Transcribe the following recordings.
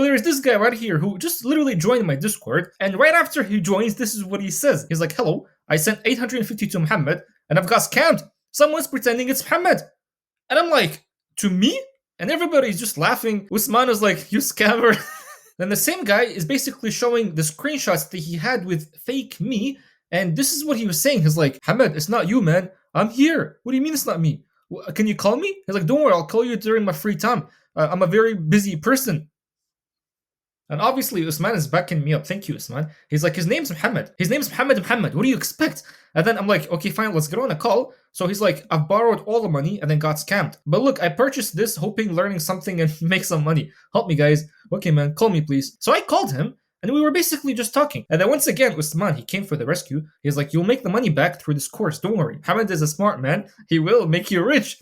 So there's this guy right here who just literally joined my Discord, and right after he joins, this is what he says. He's like, hello, I sent 850 to Muhammad, and I've got scammed. Someone's pretending it's Muhammad. And I'm like, to me? And everybody's just laughing. Usman is like, you scammer. Then the same guy is basically showing the screenshots that he had with fake me, and this is what he was saying. He's like, Hamad, it's not you, man. I'm here. What do you mean it's not me? Can you call me? He's like, don't worry, I'll call you during my free time. I'm a very busy person. And obviously, Usman is backing me up. Thank you, Usman. He's like, his name's Muhammad. His name's Muhammad. What do you expect? And then I'm like, okay, fine, let's get on a call. So he's like, I've borrowed all the money and then got scammed. But look, I purchased this hoping learning something and make some money. Help me, guys. Okay, man, call me, please. So I called him, and we were basically just talking. And then once again, Usman, he came for the rescue. He's like, you'll make the money back through this course. Don't worry. Muhammad is a smart man. He will make you rich.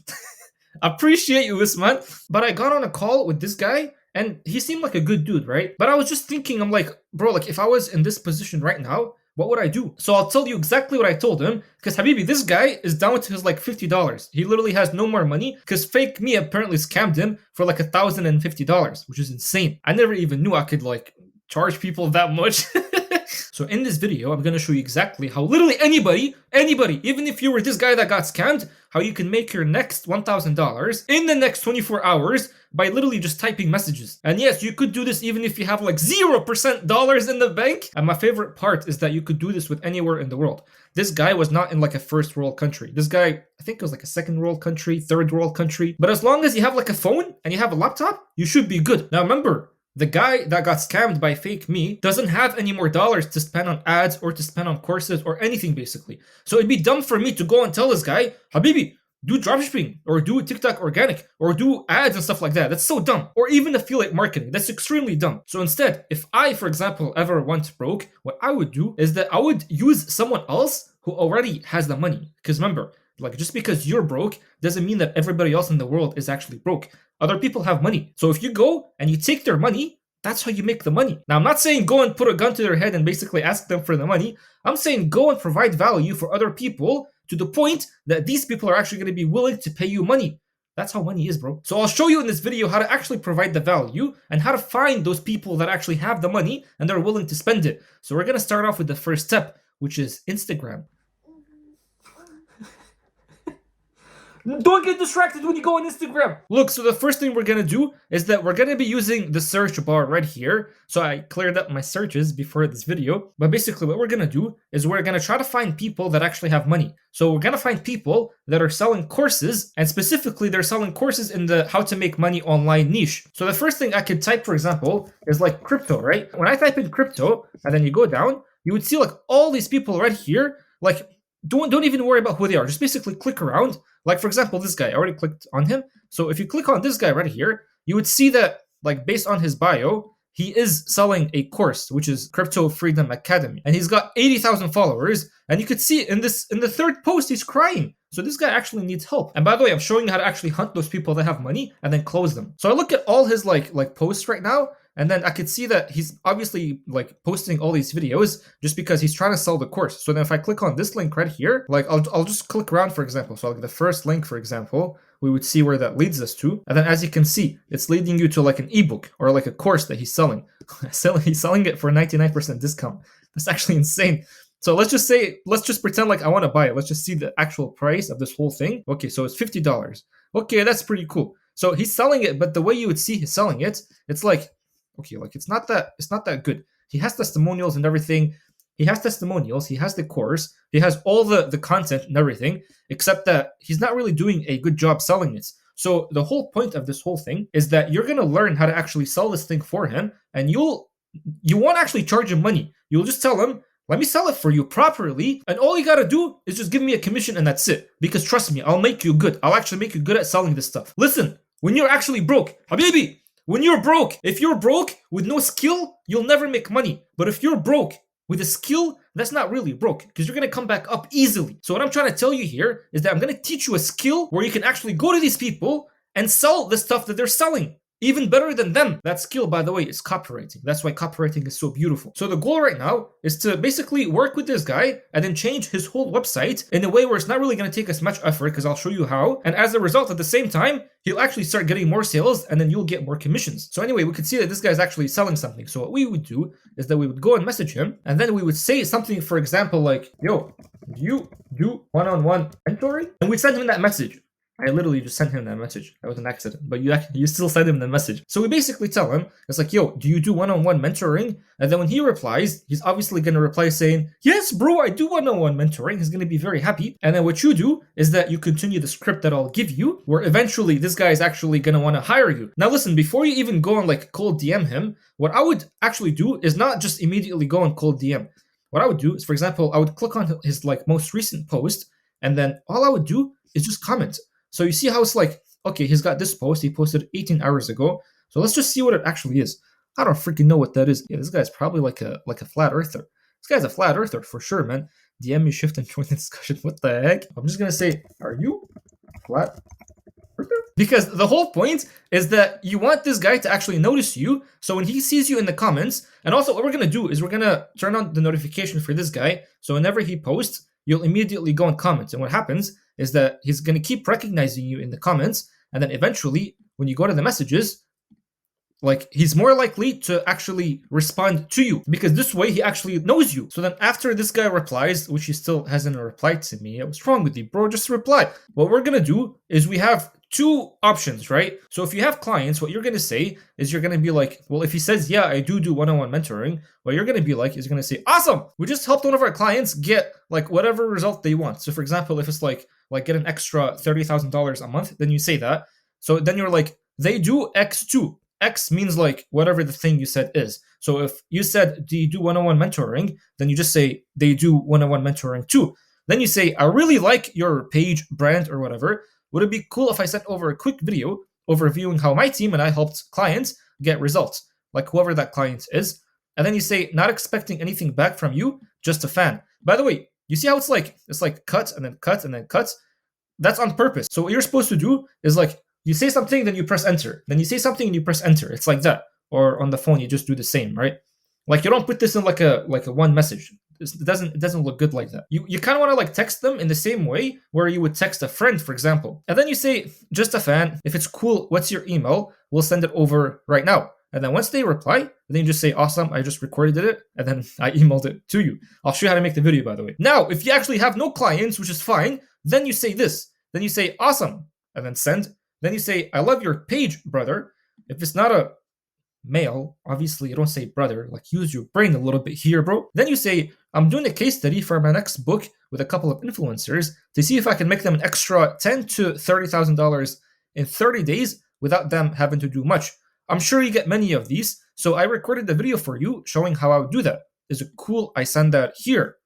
Appreciate you, Usman. But I got on a call with this guy, and he seemed like a good dude, right? But I was just thinking, I'm like, bro, like if I was in this position right now, what would I do? So I'll tell you exactly what I told him, because Habibi, this guy is down to his like $50. He literally has no more money, because fake me apparently scammed him for like $1,050, which is insane. I never even knew I could like charge people that much. So in this video, I'm gonna show you exactly how literally anybody, even if you were this guy that got scammed, how you can make your next $1,000 in the next 24 hours by literally just typing messages. And yes, you could do this even if you have like 0% dollars in the bank. And my favorite part is that you could do this with anywhere in the world. This guy was not in like a first world country. This guy, I think it was like a second world country, third world country. But as long as you have like a phone and you have a laptop, you should be good. Now remember, the guy that got scammed by fake me doesn't have any more dollars to spend on ads or to spend on courses or anything basically. So it'd be dumb for me to go and tell this guy, Habibi, do dropshipping or do TikTok organic or do ads and stuff like that. That's so dumb. Or even affiliate marketing. That's extremely dumb. So instead, if I, for example, ever went broke, what I would do is that I would use someone else who already has the money. Because remember, like just because you're broke doesn't mean that everybody else in the world is actually broke. Other people have money. So if you go and you take their money, that's how you make the money. Now, I'm not saying go and put a gun to their head and basically ask them for the money. I'm saying go and provide value for other people to the point that these people are actually going to be willing to pay you money. That's how money is, bro. So I'll show you in this video how to actually provide the value and how to find those people that actually have the money and they're willing to spend it. So we're going to start off with the first step, which is Instagram. Don't get distracted when you go on Instagram. Look, so the first thing we're gonna do is that we're gonna be using the search bar right here. So I cleared up my searches before this video. But basically what we're gonna do is we're gonna try to find people that actually have money. So we're gonna find people that are selling courses, and specifically they're selling courses in the how to make money online niche. So the first thing I could type, for example, is like crypto, right? When I type in crypto and then you go down, you would see like all these people right here, like don't even worry about who they are. Just basically click around. Like for example, this guy, I already clicked on him. So if you click on this guy right here, you would see that like based on his bio, he is selling a course, which is Crypto Freedom Academy. And he's got 80,000 followers. And you could see in the third post, he's crying. So this guy actually needs help. And by the way, I'm showing you how to actually hunt those people that have money and then close them. So I look at all his like posts right now, and then I could see that he's obviously like posting all these videos just because he's trying to sell the course. So then if I click on this link right here, like I'll just click around, for example. So like the first link, for example, we would see where that leads us to. And then as you can see, it's leading you to like an ebook or like a course that he's selling. He's selling it for 99% discount. That's actually insane. So let's just pretend like I want to buy it. Let's just see the actual price of this whole thing. Okay, so it's $50. Okay, that's pretty cool. So he's selling it, but the way you would see he's selling it, it's like, okay, like it's not that good. He has testimonials and everything. He has testimonials, he has the course, he has all the content and everything, except that he's not really doing a good job selling it. So the whole point of this whole thing is that you're gonna learn how to actually sell this thing for him, and you won't actually charge him money. You'll just tell him, let me sell it for you properly, and all you gotta do is just give me a commission and that's it. Because trust me, I'll make you good. I'll actually make you good at selling this stuff. Listen, when you're actually broke, Habibi, when you're broke, if you're broke with no skill, you'll never make money. But if you're broke with a skill, that's not really broke because you're gonna come back up easily. So what I'm trying to tell you here is that I'm gonna teach you a skill where you can actually go to these people and sell the stuff that they're selling. even better than them. That skill, by the way, is copywriting. That's why copywriting is so beautiful. So the goal right now is to basically work with this guy and then change his whole website in a way where it's not really going to take as much effort, because I'll show you how. And as a result, at the same time, he'll actually start getting more sales, and then you'll get more commissions. So anyway, we could see that this guy's actually selling something. So what we would do is that we would go and message him, and then we would say something, for example, like, yo, do you do one-on-one mentoring? And we'd send him that message. I literally just sent him that message. That was an accident, but you still send him the message. So we basically tell him, it's like, yo, do you do one-on-one mentoring? And then when he replies, he's obviously going to reply saying, yes, bro, I do one-on-one mentoring. He's going to be very happy. And then what you do is that you continue the script that I'll give you, where eventually this guy is actually going to want to hire you. Now listen, before you even go and like cold DM him, what I would actually do is not just immediately go and cold DM. What I would do is, for example, I would click on his like most recent post, and then all I would do is just comment. So you see how it's like, okay, he's got this post, he posted 18 hours ago. So let's just see what it actually is. I don't freaking know what that is. Yeah, this guy's probably like a flat earther. This guy's a flat earther for sure, man. DM me, shift, and join the discussion. What the heck? I'm just gonna say, are you flat earther? Because the whole point is that you want this guy to actually notice you. So when he sees you in the comments, and also what we're gonna do is we're gonna turn on the notification for this guy. So whenever he posts, you'll immediately go and comment. And what happens is that he's going to keep recognizing you in the comments, and then eventually, when you go to the messages, like, he's more likely to actually respond to you, because this way he actually knows you. So then after this guy replies, which he still hasn't replied to me, what's wrong with you, bro? Just reply. What we're going to do is we have two options, right? So if you have clients, what you're going to say is you're going to be like, well, if he says, yeah, I do one-on-one mentoring, what you're going to be like is going to say, awesome, we just helped one of our clients get like whatever result they want. So for example, if it's like get an extra $30,000 a month, then you say that. So then you're like, they do X2. X means like whatever the thing you said is. So if you said, do you do one-on-one mentoring? Then you just say, they do one-on-one mentoring too. Then you say, I really like your page, brand, or whatever. Would it be cool if I sent over a quick video overviewing how my team and I helped clients get results, like whoever that client is? And then you say, not expecting anything back from you, just a fan. By the way, you see how it's like cut and then cut and then cut? That's on purpose. So what you're supposed to do is like, you say something, then you press enter. Then you say something and you press enter. It's like that. Or on the phone, you just do the same, right? Like, you don't put this in like a one message. It doesn't look good like that. You kind of want to like text them in the same way where you would text a friend, for example. And then you say, just a fan. If it's cool, what's your email? We'll send it over right now. And then once they reply, then you just say, awesome, I just recorded it, and then I emailed it to you. I'll show you how to make the video, by the way. Now, if you actually have no clients, which is fine, then you say this. Then you say, awesome, and then send. Then you say, I love your page, brother. If it's not a male, obviously you don't say brother, like use your brain a little bit here, bro. Then you say, I'm doing a case study for my next book with a couple of influencers to see if I can make them an extra $10,000 to $30,000 in 30 days without them having to do much. I'm sure you get many of these, so I recorded the video for you showing how I would do that. Is it cool? I send that here.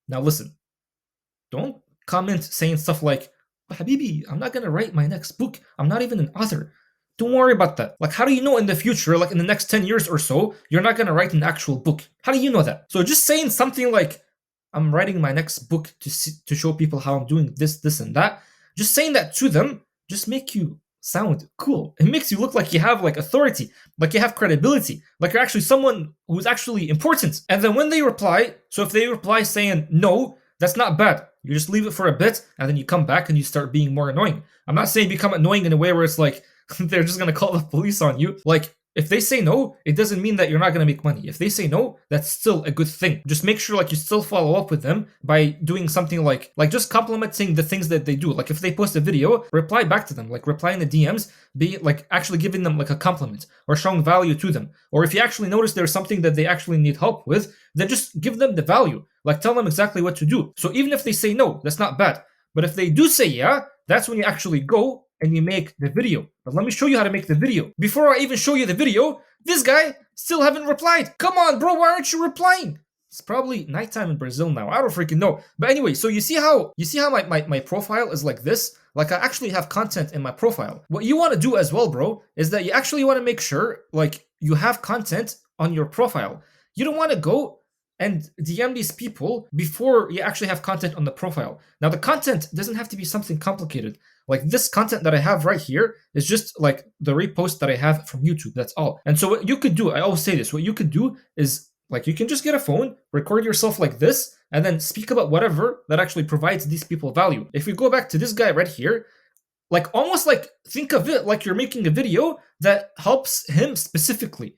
Now listen, don't comment saying stuff like, Habibi, I'm not gonna write my next book. I'm not even an author. Don't worry about that. Like, how do you know in the future, like in the next 10 years or so, you're not gonna write an actual book? How do you know that? So just saying something like, I'm writing my next book to show people how I'm doing this, and that, just saying that to them, just make you sound cool. It makes you look like you have like authority, like you have credibility, like you're actually someone who's actually important. And then when they reply, so if they reply saying no, that's not bad. You just leave it for a bit, and then you come back and you start being more annoying. I'm not saying become annoying in a way where it's like, they're just gonna call the police on you. Like, if they say no, it doesn't mean that you're not gonna make money. If they say no, that's still a good thing. Just make sure like you still follow up with them by doing something like just complimenting the things that they do. Like if they post a video, reply back to them, like reply in the DMs, be like actually giving them like a compliment or showing value to them. Or if you actually notice there's something that they actually need help with, then just give them the value. Like tell them exactly what to do. So even if they say no, that's not bad. But if they do say yeah, that's when you actually go and you make the video. But let me show you how to make the video. Before I even show you the video, this guy still haven't replied. Come on, bro, why aren't you replying? It's probably nighttime in Brazil now. I don't freaking know. But anyway, so you see how my profile is like this? Like I actually have content in my profile. What you want to do as well, bro, is that you actually want to make sure like you have content on your profile. You don't want to go and DM these people before you actually have content on the profile. Now, the content doesn't have to be something complicated. Like this content that I have right here is just like the repost that I have from YouTube. That's all. And so what you could do, I always say this, what you could do is like you can just get a phone, record yourself like this, and then speak about whatever that actually provides these people value. If we go back to this guy right here, like almost like think of it like you're making a video that helps him specifically.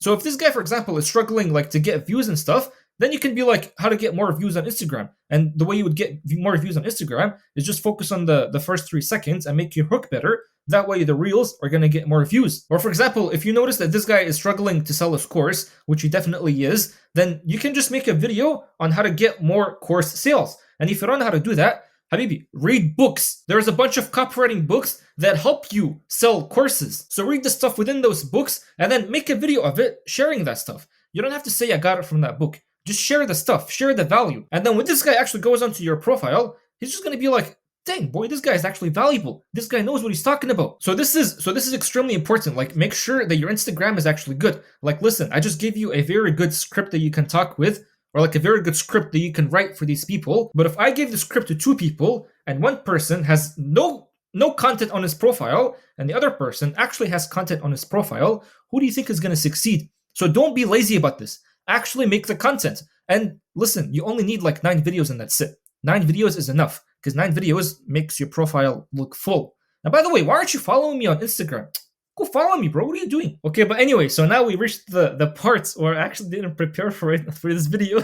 So if this guy, for example, is struggling like to get views and stuff, then you can be like how to get more views on Instagram. And the way you would get more views on Instagram is just focus on the first 3 seconds and make your hook better. That way the reels are going to get more views. Or for example, if you notice that this guy is struggling to sell his course, which he definitely is, then you can just make a video on how to get more course sales. And if you don't know how to do that, Habibi, read books. There's a bunch of copywriting books that help you sell courses. So read the stuff within those books and then make a video of it sharing that stuff. You don't have to say I got it from that book. Just share the stuff, share the value. And then when this guy actually goes onto your profile, he's just gonna be like, dang boy, this guy is actually valuable. This guy knows what he's talking about. So this is extremely important. Like make sure that your Instagram is actually good. Like listen, I just gave you a very good script that you can talk with, or like a very good script that you can write for these people. But if I gave the script to 2 people and one person has no content on his profile and the other person actually has content on his profile, who do you think is going to succeed? So don't be lazy about this. Actually make the content. And listen, you only need like 9 videos and that's it. 9 videos is enough because 9 videos makes your profile look full. And by the way, why aren't you following me on Instagram? Go follow me, bro. What are you doing? Okay, but anyway, so now we reached the parts where I actually didn't prepare for it for this video.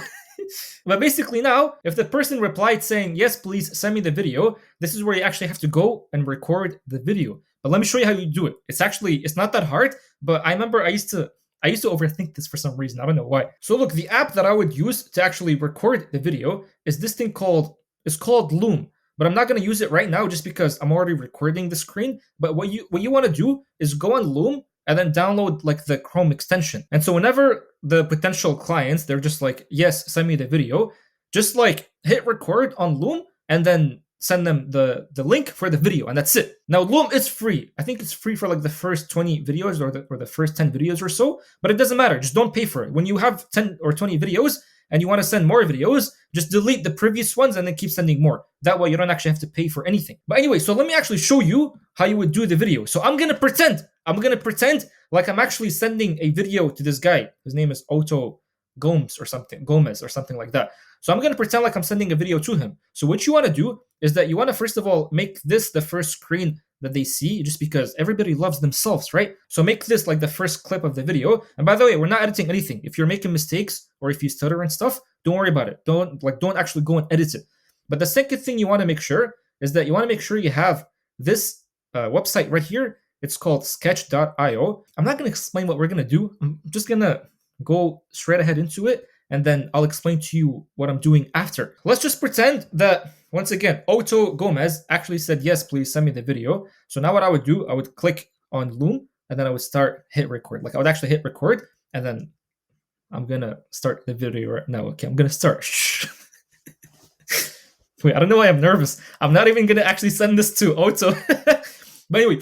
But basically now, if the person replied saying, yes, please send me the video, this is where you actually have to go and record the video. But let me show you how you do it. It's not that hard, but I remember I used to overthink this for some reason. I don't know why. So look, the app that I would use to actually record the video is this thing called Loom. But I'm not going to use it right now just because I'm already recording the screen. But what you want to do is go on Loom and then download like the Chrome extension. And so whenever the potential clients, they're just like, yes, send me the video, just like hit record on Loom and then send them the link for the video, and that's it. Now Loom is free. I think it's free for like the first 20 videos or the first 10 videos or so, but it doesn't matter. Just don't pay for it. When you have 10 or 20 videos and you want to send more videos, just delete the previous ones and then keep sending more. That way you don't actually have to pay for anything. But anyway, so let me actually show you how you would do the video. So I'm gonna pretend like I'm actually sending a video to this guy. His name is Gomez or something like that. So I'm going to pretend like I'm sending a video to him. So what you want to do is that you want to first of all make this the first screen that they see, just because everybody loves themselves, right? So make this like the first clip of the video. And by the way, we're not editing anything. If you're making mistakes or if you stutter and stuff, don't worry about it. Don't actually go and edit it. But the second thing you want to make sure is that you want to make sure you have this website right here. It's called sketch.io. I'm not going to explain what we're going to do. I'm just going to go straight ahead into it, and then I'll explain to you what I'm doing after. Let's just pretend that, once again, Gomez actually said, yes, please send me the video. So now what I would do, I would click on Loom, and then I would hit record. Like I would actually hit record, and then I'm going to start the video right now. Okay, I'm going to start. Wait, I don't know why I'm nervous. I'm not even going to actually send this to Otto. But anyway.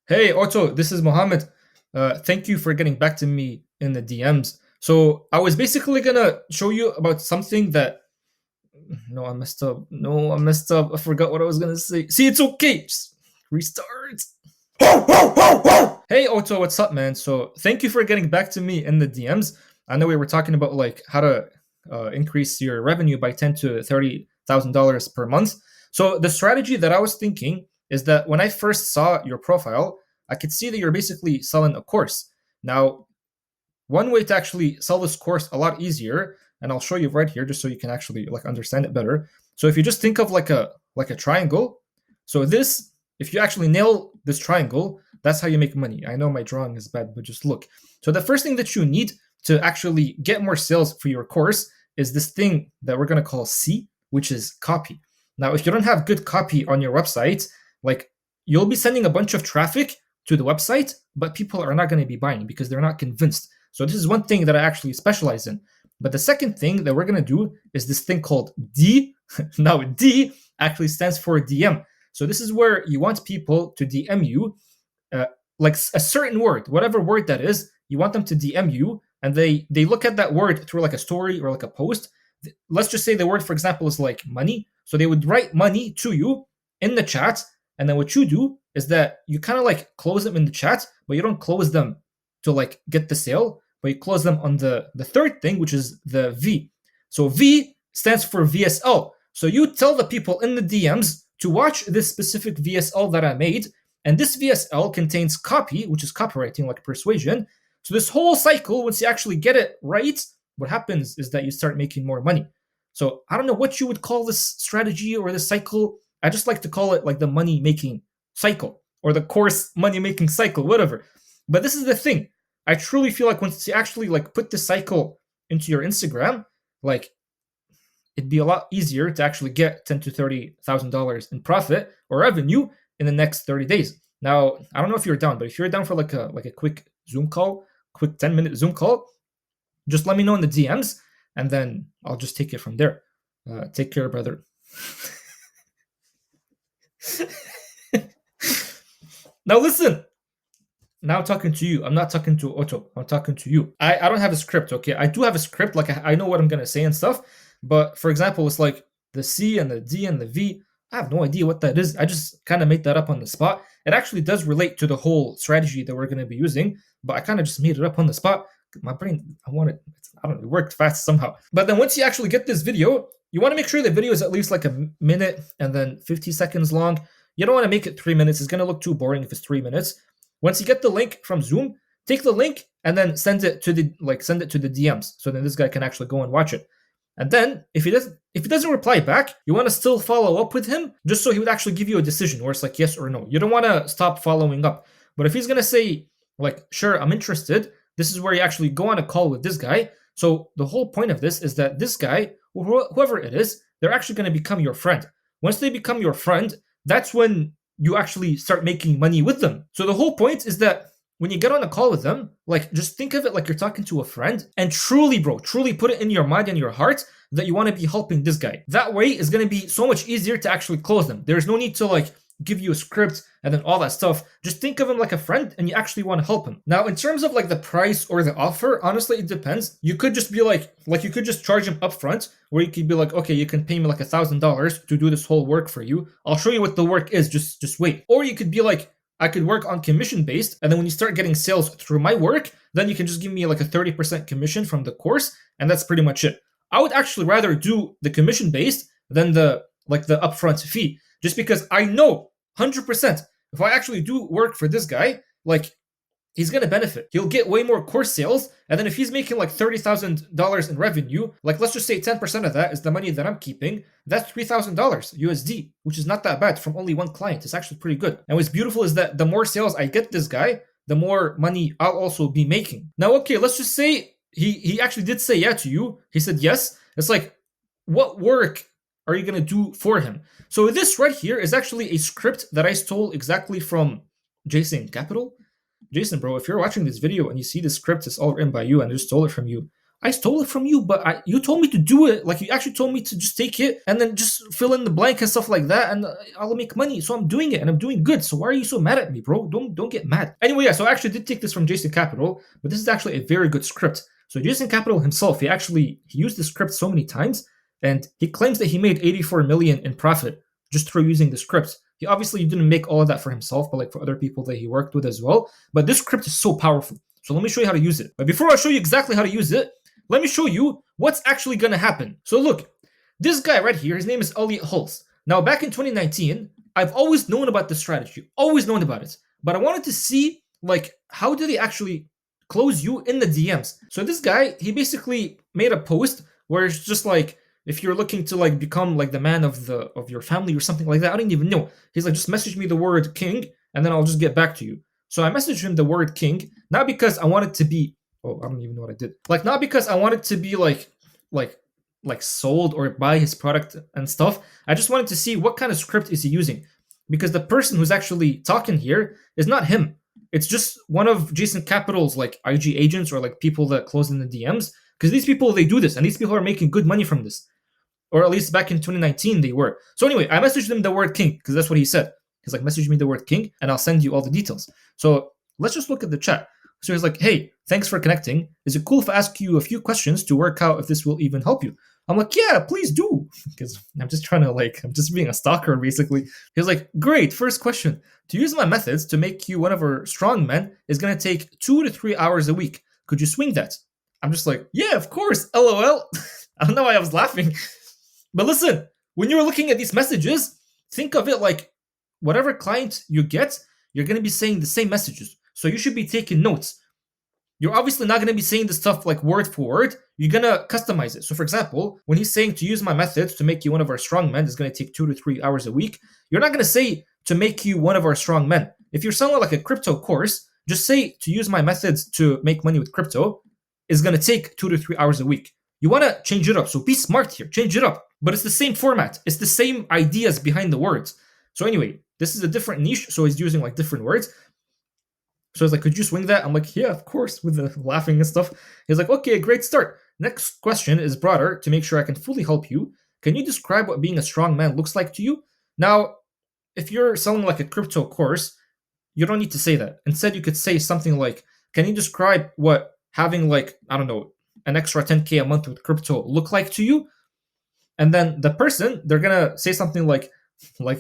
Hey Otto, this is Mohammed. Thank you for getting back to me in the DMs. So I was basically gonna show you about something that... No, I messed up. I forgot what I was gonna say. See, it's okay. Just restart. Hey Otto, what's up, man? So thank you for getting back to me in the DMs. I know we were talking about like how to increase your revenue by $10,000 to $30,000 per month. So the strategy that I was thinking is that when I first saw your profile, I could see that you're basically selling a course. Now, one way to actually sell this course a lot easier, and I'll show you right here just so you can actually like understand it better. So if you just think of like a triangle, so this, if you actually nail this triangle, that's how you make money. I know my drawing is bad, but just look. So the first thing that you need to actually get more sales for your course is this thing that we're going to call C, which is copy. Now, if you don't have good copy on your website, like you'll be sending a bunch of traffic to the website, but people are not going to be buying because they're not convinced. So this is one thing that I actually specialize in. But the second thing that we're going to do is this thing called D. Now, D actually stands for DM. So this is where you want people to DM you. like a certain word, whatever word that is, you want them to DM you, and they look at that word through like a story or like a post. Let's just say the word, for example, is like money. So they would write money to you in the chat, and then what you do is that you kind of like close them in the chat, but you don't close them to like get the sale, but you close them on the third thing, which is the V. So V stands for VSL. So you tell the people in the DMs to watch this specific VSL that I made, and this VSL contains copy, which is copywriting, like persuasion. So this whole cycle, once you actually get it right, what happens is that you start making more money. So I don't know what you would call this strategy or this cycle. I just like to call it like the money making cycle or the course money making cycle, whatever. But this is the thing. I truly feel like once you actually like put this cycle into your Instagram, like it'd be a lot easier to actually get $10,000 to $30,000 in profit or revenue in the next 30 days. Now, I don't know if you're down, but if you're down for like a quick Zoom call, quick 10-minute Zoom call, just let me know in the DMs, and then I'll just take it from there. Take care, brother. Now listen. Now I'm talking to you. I'm not talking to Otto. I'm talking to you. I don't have a script, okay? I do have a script. Like I know what I'm gonna say and stuff. But for example, it's like the C and the D and the V. I have no idea what that is. I just kind of made that up on the spot. It actually does relate to the whole strategy that we're going to be using, but I kind of just made it up on the spot. My brain, I don't know, it worked fast somehow. But then once you actually get this video, you want to make sure the video is at least like a minute and then 50 seconds long. You don't want to make it 3 minutes. It's going to look too boring if it's 3 minutes. Once you get the link from Zoom, take the link and then send it to the DMs. So then this guy can actually go and watch it. And then if he doesn't reply back, you want to still follow up with him just so he would actually give you a decision where it's like yes or no. You don't want to stop following up. But if he's going to say like, sure, I'm interested, this is where you actually go on a call with this guy. So the whole point of this is that this guy, whoever it is, they're actually going to become your friend. Once they become your friend, that's when you actually start making money with them. So the whole point is that when you get on a call with them, like just think of it like you're talking to a friend, and truly, bro, truly put it in your mind and your heart that you want to be helping this guy. That way it's going to be so much easier to actually close them. There's no need to like give you a script and then all that stuff. Just think of him like a friend and you actually want to help him. Now, in terms of like the price or the offer, honestly, it depends. You could just be like you could just charge him up front, where you could be like, okay, you can pay me like $1,000 to do this whole work for you. I'll show you what the work is. Just wait. Or you could be like, I could work on commission based, and then when you start getting sales through my work, then you can just give me like a 30% commission from the course, and that's pretty much it. I would actually rather do the commission based than the upfront fee, just because I know 100% if I actually do work for this guy, like he's gonna benefit. He'll get way more course sales, and then if he's making like $30,000 in revenue, like let's just say 10% of that is the money that I'm keeping, that's $3,000 USD, which is not that bad from only one client. It's actually pretty good. And what's beautiful is that the more sales I get this guy, the more money I'll also be making. Now, okay, let's just say he actually did say yeah to you. He said yes. It's like, what work are you gonna do for him? So this right here is actually a script that I stole exactly from Jason Capital. Jason, bro, if you're watching this video and you see the script is all written by you and I just stole it from you, I stole it from you, but you told me to do it. Like, you actually told me to just take it and then just fill in the blank and stuff like that, and I'll make money. So I'm doing it, and I'm doing good. So why are you so mad at me, bro? Don't get mad. Anyway, yeah, so I actually did take this from Jason Capital, but this is actually a very good script. So Jason Capital himself, he used the script so many times, and he claims that he made 84 million in profit just through using the script. He obviously didn't make all of that for himself, but like for other people that he worked with as well. But this script is so powerful. So let me show you how to use it. But before I show you exactly how to use it, let me show you what's actually going to happen. So look, this guy right here, his name is Elliot Hulse. Now, back in 2019, I've always known about this strategy, always known about it. But I wanted to see, like, how do they actually close you in the DMs? So this guy, he basically made a post where it's just like, if you're looking to like become like the man of your family or something like that, I don't even know. He's like, just message me the word king and then I'll just get back to you. So I messaged him the word king, not because I wanted to be, I don't even know what I did. Like, not because I wanted to be like sold or buy his product and stuff. I just wanted to see what kind of script is he using, because the person who's actually talking here is not him. It's just one of Jason Capital's like IG agents or like people that close in the DMs, because these people, they do this and these people are making good money from this. Or at least back in 2019 they were. So anyway, I messaged him the word king because that's what he said. He's like, message me the word king and I'll send you all the details. So let's just look at the chat. So he's like, hey, thanks for connecting. Is it cool if I ask you a few questions to work out if this will even help you? I'm like, yeah, please do. Because I'm just trying to I'm just being a stalker, basically. He's like, great, first question. To use my methods to make you one of our strong men is going to take 2 to 3 hours a week. Could you swing that? I'm just like, yeah, of course, LOL. I don't know why I was laughing. But listen, when you're looking at these messages, think of it like whatever client you get, you're going to be saying the same messages. So you should be taking notes. You're obviously not going to be saying the stuff like word for word. You're going to customize it. So for example, when he's saying to use my methods to make you one of our strong men is going to take 2 to 3 hours a week, you're not going to say to make you one of our strong men. If you're selling like a crypto course, just say to use my methods to make money with crypto is going to take 2 to 3 hours a week. You want to change it up. So be smart here. Change it up. But it's the same format. It's the same ideas behind the words. So anyway, this is a different niche. So he's using like different words. So I was like, could you swing that? I'm like, yeah, of course, with the laughing and stuff. He's like, okay, great start. Next question is broader to make sure I can fully help you. Can you describe what being a strong man looks like to you? Now, if you're selling like a crypto course, you don't need to say that. Instead, you could say something like, can you describe what having like, I don't know, an extra 10K a month with crypto look like to you? And then the person, they're going to say something like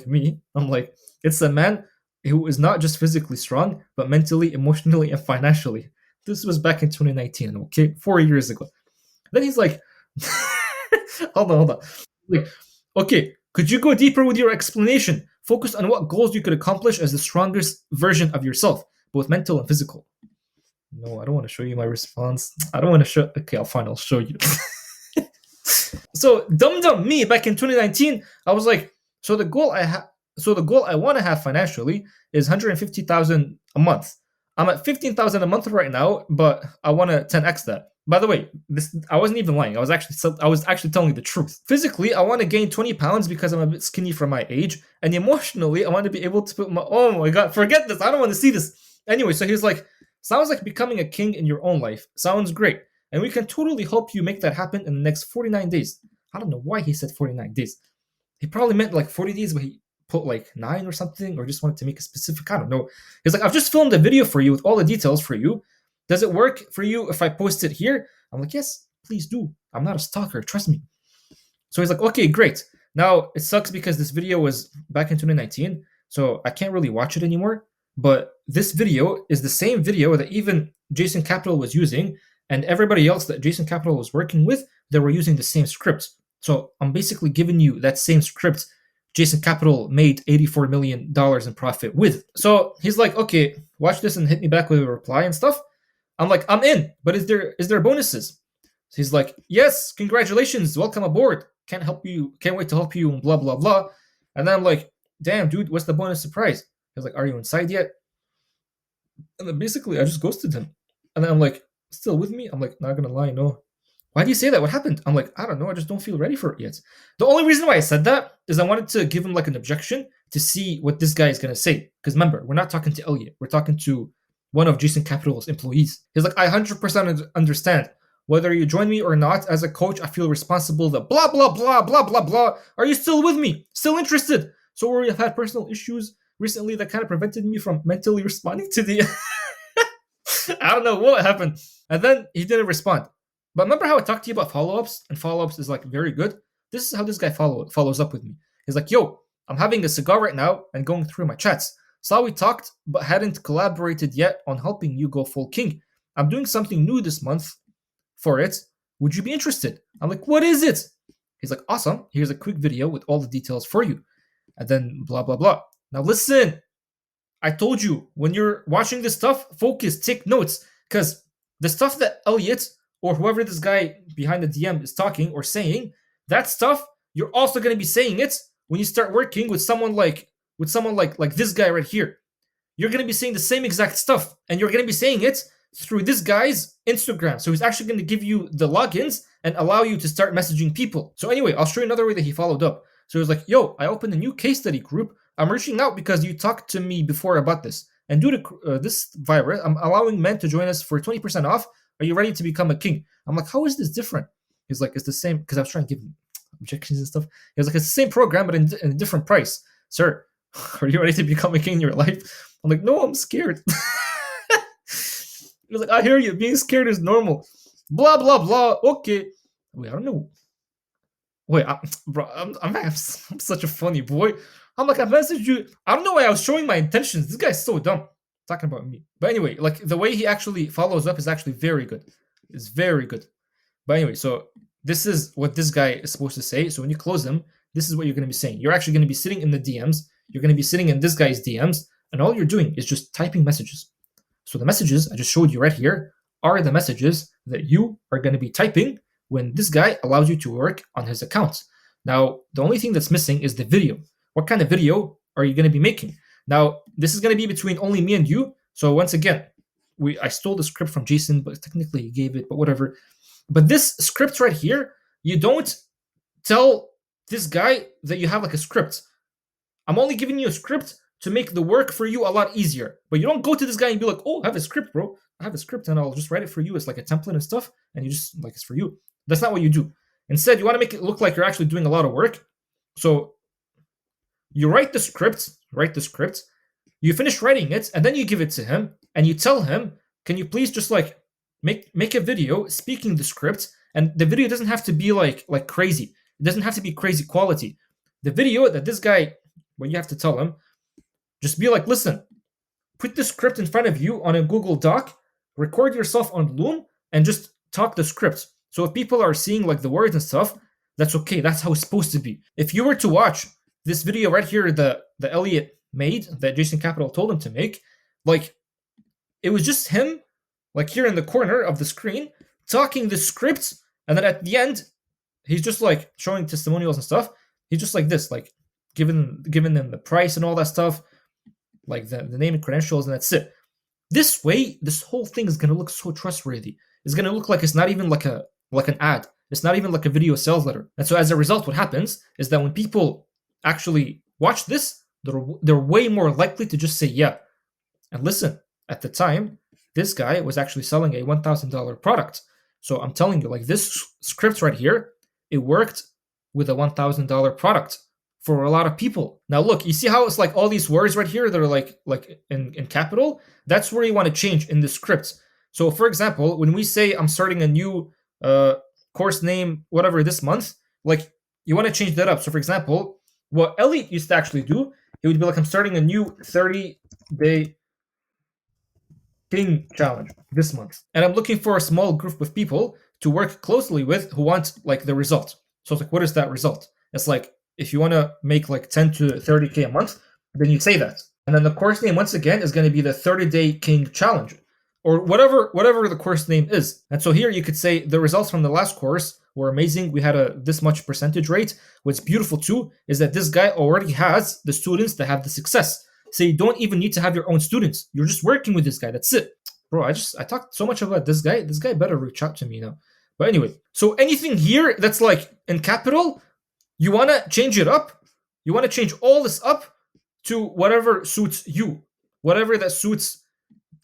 me. I'm like, it's a man who is not just physically strong, but mentally, emotionally, and financially. This was back in 2019, okay? 4 years ago. Then he's like, hold on. Like, okay, could you go deeper with your explanation? Focus on what goals you could accomplish as the strongest version of yourself, both mental and physical. No, I don't want to show you my response. I don't want to show. Okay, I'll show you. So, dumb me back in 2019, I was like, so the goal I want to have financially is 150,000 a month. I'm at 15,000 a month right now, but I want to 10x that. By the way, I wasn't even lying. I was actually telling you the truth. Physically, I want to gain 20 pounds because I'm a bit skinny for my age, and emotionally, I want to be able to put my. Oh my god, forget this. I don't want to see this. Anyway, so he's like, sounds like becoming a king in your own life. Sounds great, and we can totally help you make that happen in the next 49 days. I don't know why he said 49 days. He probably meant like 40 days, but he put like 9 or something, or just wanted to make a specific. I don't know. He's like, I've just filmed a video for you with all the details for you. Does it work for you if I post it here? I'm like, yes, please do. I'm not a stalker, trust me. So he's like, okay, great. Now it sucks because this video was back in 2019, so I can't really watch it anymore. But this video is the same video that even Jason Capital was using, and everybody else that Jason Capital was working with, they were using the same script. So I'm basically giving you that same script Jason Capital made $84 million in profit with. So he's like, okay, watch this and hit me back with a reply and stuff. I'm like, I'm in, but is there bonuses? So he's like, yes, congratulations, welcome aboard. Can't wait to help you, and blah, blah, blah. And then I'm like, damn, dude, what's the bonus surprise? He's like, are you inside yet? And then basically, I just ghosted him. And then I'm like, still with me? I'm like, not gonna lie, no. Why do you say that? What happened? I'm like, I don't know. I just don't feel ready for it yet. The only reason why I said that is I wanted to give him like an objection to see what this guy is going to say. Because remember, we're not talking to Elliot. We're talking to one of Jason Capital's employees. He's like, I 100% understand. Whether you join me or not, as a coach, I feel responsible that blah, blah, blah, blah, blah, blah. Are you still with me? Still interested? So where I've had personal issues recently that kind of prevented me from mentally responding to the... I don't know what happened. And then he didn't respond. But remember how I talked to you about follow-ups? And follow-ups is like very good. This is how this guy follows up with me. He's like, yo, I'm having a cigar right now and going through my chats. Saw we talked, but hadn't collaborated yet on helping you go full king. I'm doing something new this month for it. Would you be interested? I'm like, what is it? He's like, awesome. Here's a quick video with all the details for you. And then blah, blah, blah. Now listen, I told you, when you're watching this stuff, focus, take notes. Because the stuff that Elliot or whoever this guy behind the DM is talking or saying, that stuff, you're also going to be saying it when you start working with someone like this guy right here. You're going to be saying the same exact stuff, and you're going to be saying it through this guy's Instagram. So he's actually going to give you the logins and allow you to start messaging people. So anyway, I'll show you another way that he followed up. So he was like, yo, I opened a new case study group. I'm reaching out because you talked to me before about this. And due to this virus, I'm allowing men to join us for 20% off. Are you ready to become a king? I'm like, how is this different? He's like, it's the same, because I was trying to give him objections and stuff. He was like, it's the same program, but in a different price. Sir, are you ready to become a king in your life? I'm like, no, I'm scared. He was like, I hear you. Being scared is normal. Blah blah blah. Okay. Wait, I don't know. Wait, bro, I'm such a funny boy. I'm like, I messaged you. I don't know why I was showing my intentions. This guy's so dumb. Talking about me. But anyway, like the way he actually follows up is actually very good. It's very good. But anyway, so this is what this guy is supposed to say. So when you close them, this is what you're going to be saying. You're actually going to be sitting in the DMs. You're going to be sitting in this guy's DMs. And all you're doing is just typing messages. So the messages I just showed you right here are the messages that you are going to be typing when this guy allows you to work on his account. Now, the only thing that's missing is the video. What kind of video are you going to be making? Now, this is going to be between only me and you. So once again, I stole the script from Jason, but technically he gave it, but whatever. But this script right here, you don't tell this guy that you have like a script. I'm only giving you a script to make the work for you a lot easier. But you don't go to this guy and be like, oh, I have a script, bro. I have a script and I'll just write it for you as like a template and stuff. And you just like, it's for you. That's not what you do. Instead, you want to make it look like you're actually doing a lot of work. So you write the script, you finish writing it, and then you give it to him and you tell him, can you please just like make a video speaking the script? And the video doesn't have to be like crazy. It doesn't have to be crazy quality. The video that this guy, when you have to tell him, just be like, listen, put the script in front of you on a Google Doc, record yourself on Loom, and just talk the script. So if people are seeing like the words and stuff, that's okay. That's how it's supposed to be. If you were to watch this video right here, the Elliot made, that Jason Capital told him to make, like, it was just him, like here in the corner of the screen, talking the script, and then at the end, he's just like showing testimonials and stuff. He's just like this, like giving them the price and all that stuff, like the name and credentials, and that's it. This way, this whole thing is gonna look so trustworthy. It's gonna look like it's not even like an ad. It's not even like a video sales letter. And so as a result, what happens is that when people actually watch this, they're way more likely to just say yeah. And listen, at the time, this guy was actually selling a $1,000 product. So I'm telling you, like this script right here, it worked with a $1,000 product for a lot of people. Now look, you see how it's like all these words right here that are like in capital? That's where you want to change in the script. So for example, when we say I'm starting a new course name, whatever, this month, like you want to change that up. So for example, what Elliot used to actually do, it would be like, I'm starting a new 30-day King challenge this month. And I'm looking for a small group of people to work closely with who want like the result. So it's like, what is that result? It's like, if you want to make like 10 to 30K a month, then you say that. And then the course name, once again, is going to be the 30-day King challenge, or whatever the course name is. And so here you could say the results from the last course were amazing. We had this much percentage rate. What's beautiful too is that this guy already has the students that have the success. So you don't even need to have your own students. You're just working with this guy. That's it. Bro, I talked so much about this guy. This guy better reach out to me now. But anyway, so anything here that's like in capital, you want to change it up. You want to change all this up to whatever suits you. Whatever that suits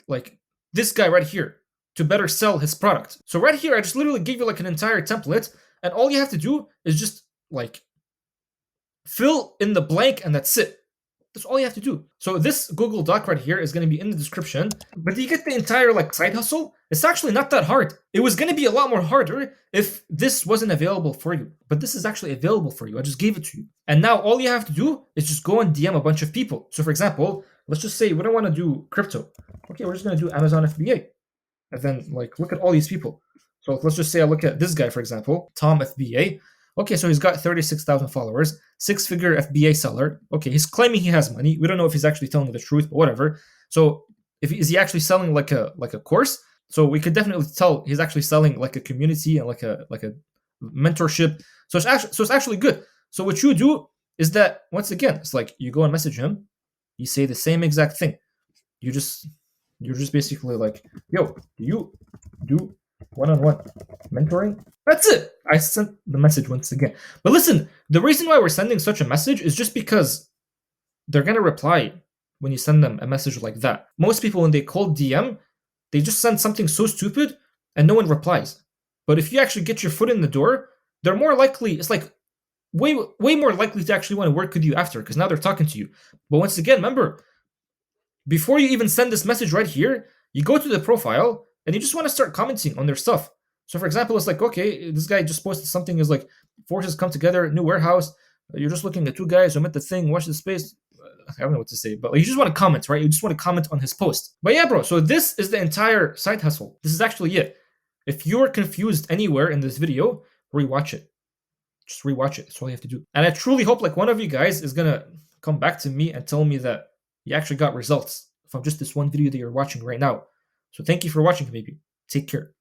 like this guy right here to better sell his product. So right here, I just literally gave you like an entire template, and all you have to do is just like fill in the blank, and that's it. That's all you have to do. So this Google Doc right here is going to be in the description, but do you get the entire like side hustle? It's actually not that hard. It was going to be a lot more harder if this wasn't available for you, but this is actually available for you. I just gave it to you. And now all you have to do is just go and DM a bunch of people. So for example, let's just say we don't want to do crypto. Okay, we're just going to do Amazon FBA. And then like, look at all these people. So let's just say I look at this guy, for example, Tom FBA. Okay, so he's got 36,000 followers, 6-figure FBA seller. Okay, he's claiming he has money. We don't know if he's actually telling the truth, but whatever. So is he actually selling like a course? So we could definitely tell he's actually selling like a community and like a mentorship. So it's actually good. So what you do is that, once again, it's like you go and message him, you say the same exact thing. You're just basically like, yo, do you do one-on-one mentoring? That's it. I sent the message once again. But listen, the reason why we're sending such a message is just because they're going to reply when you send them a message like that. Most people, when they call DM, they just send something so stupid and no one replies. But if you actually get your foot in the door, they're more likely, it's like way more likely to actually want to work with you after, because now they're talking to you. But once again, remember, before you even send this message right here, you go to the profile, and you just want to start commenting on their stuff. So for example, it's like, okay, this guy just posted something is like, forces come together, new warehouse. You're just looking at two guys who met the thing, watch the space. I don't know what to say, but like, you just want to comment, right? You just want to comment on his post. But yeah, bro, so this is the entire side hustle. This is actually it. If you're confused anywhere in this video, rewatch it. Just rewatch it. That's all you have to do. And I truly hope like one of you guys is gonna come back to me and tell me that you actually got results from just this one video that you're watching right now. So thank you for watching, baby. Take care.